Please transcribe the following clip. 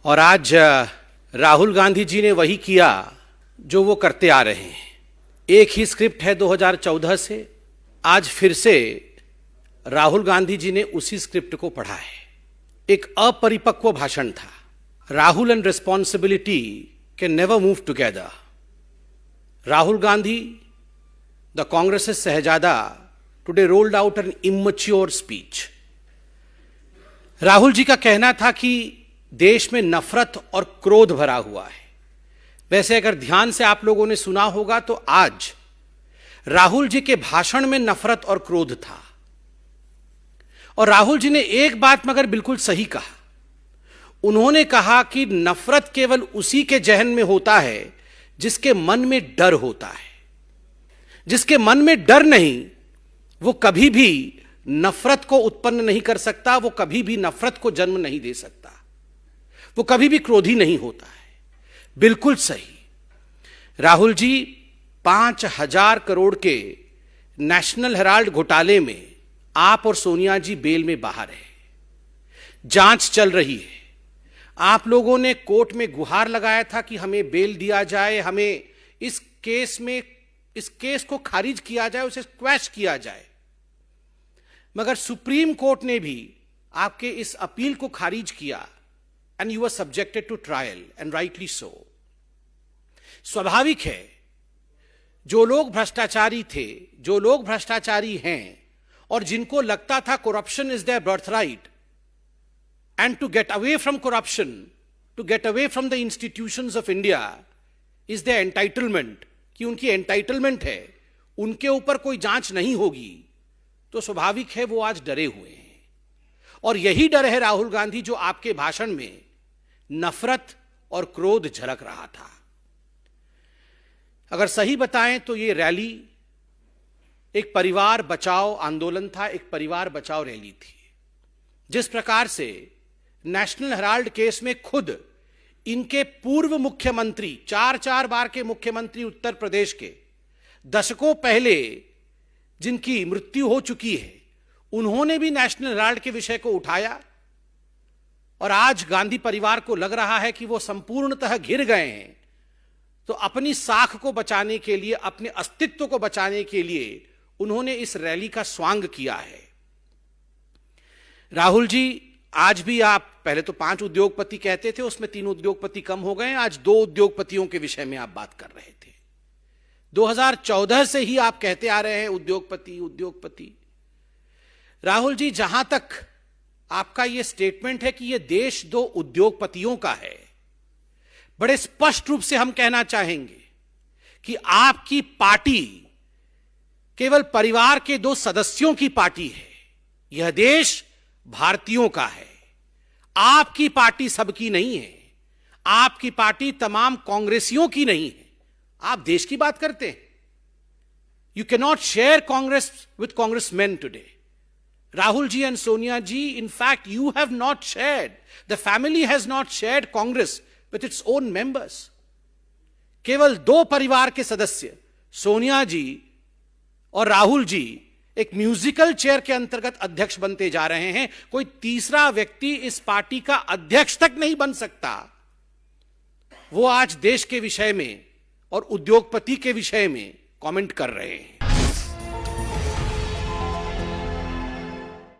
और आज राहुल गांधी जी ने वही किया जो वो करते आ रहे हैं। एक ही स्क्रिप्ट है 2014 से, आज फिर से राहुल गांधी जी ने उसी स्क्रिप्ट को पढ़ा है। एक अपरिपक्व भाषण था। Rahul and responsibility can never move together. Rahul Gandhi, the Congress shehzada, today rolled out an immature speech. Rahul ji का कहना था कि देश में नफरत और क्रोध भरा हुआ है। वैसे अगर ध्यान से आप लोगों ने सुना होगा तो आज राहुल जी के भाषण में नफरत और क्रोध था। और राहुल जी ने एक बात मगर बिल्कुल सही कहा। उन्होंने कहा कि नफरत केवल उसी के जहन में होता है जिसके मन में डर होता है। जिसके मन में डर नहीं, वो कभी भी नफरत को उत्पन्न नहीं कर सकता, वो कभी भी नफरत को जन्म नहीं दे सकता, वो कभी भी क्रोधी नहीं होता है। बिल्कुल सही। राहुल जी 5,000 करोड़ के नेशनल हेराल्ड घोटाले में आप और सोनिया जी बेल में बाहर है। जांच चल रही है। आप लोगों ने कोर्ट में गुहार लगाया था कि हमें बेल दिया जाए, हमें इस केस को खारिज किया जाए, उसे स्क्वैश किया जाए। मगर सुप्रीम कोर्ट ने भी आपके इस अपील को खारिज किया and you were subjected to trial and rightly so. स्वाभाविक है, जो लोग भ्रष्टाचारी थे, जो लोग भ्रष्टाचारी हैं और जिनको लगता था corruption is their birthright and to get away from corruption, to get away from the institutions of India is their entitlement, कि उनकी एंटाइटलमेंट है, उनके ऊपर कोई जांच नहीं होगी, तो स्वाभाविक है वो आज डरे हुए हैं। और यही डर है राहुल गांधी जो आपके भाषण में नफरत और क्रोध झलक रहा था। अगर सही बताएं तो ये रैली एक परिवार बचाओ आंदोलन था, एक परिवार बचाओ रैली थी। जिस प्रकार से नेशनल हेराल्ड केस में खुद इनके पूर्व मुख्यमंत्री, 4 बार के मुख्यमंत्री उत्तर प्रदेश के, दशकों पहले जिनकी मृत्यु हो चुकी है, उन्होंने भी नेशनल हेराल्ड के विषय को उठाया। और आज गांधी परिवार को लग रहा है कि वो संपूर्णतः घिर गए हैं, तो अपनी साख को बचाने के लिए, अपने अस्तित्व को बचाने के लिए उन्होंने इस रैली का स्वांग किया है। राहुल जी, आज भी आप पहले तो 5 उद्योगपति कहते थे, उसमें 3 उद्योगपति कम हो गए, आज 2 उद्योगपतियों के विषय में आप बात कर रहे थे। 2014 से ही आप कहते आ रहे हैं उद्योगपति उद्योगपति। राहुल जी, जहां तक आपका यह स्टेटमेंट है कि यह देश 2 उद्योगपतियों का है, बड़े स्पष्ट रूप से हम कहना चाहेंगे कि आपकी पार्टी केवल परिवार के 2 सदस्यों की पार्टी है। यह देश भारतीयों का है। आपकी पार्टी सबकी नहीं है। आपकी पार्टी तमाम कांग्रेसियों की नहीं है। आप देश की बात करते हैं। You can not share Congress with congressman today. Rahul ji and Sonia ji, in fact, you have not shared, the family has not shared Congress with its own members. केवल 2 परिवार के सदस्य सोनिया जी और राहुल जी एक म्यूजिकल चेयर के अंतर्गत अध्यक्ष बनते जा रहे हैं। कोई तीसरा व्यक्ति इस पार्टी का अध्यक्ष तक नहीं बन सकता। वो आज देश के विषय में और उद्योगपति के विषय में कमेंट कर रहे हैं।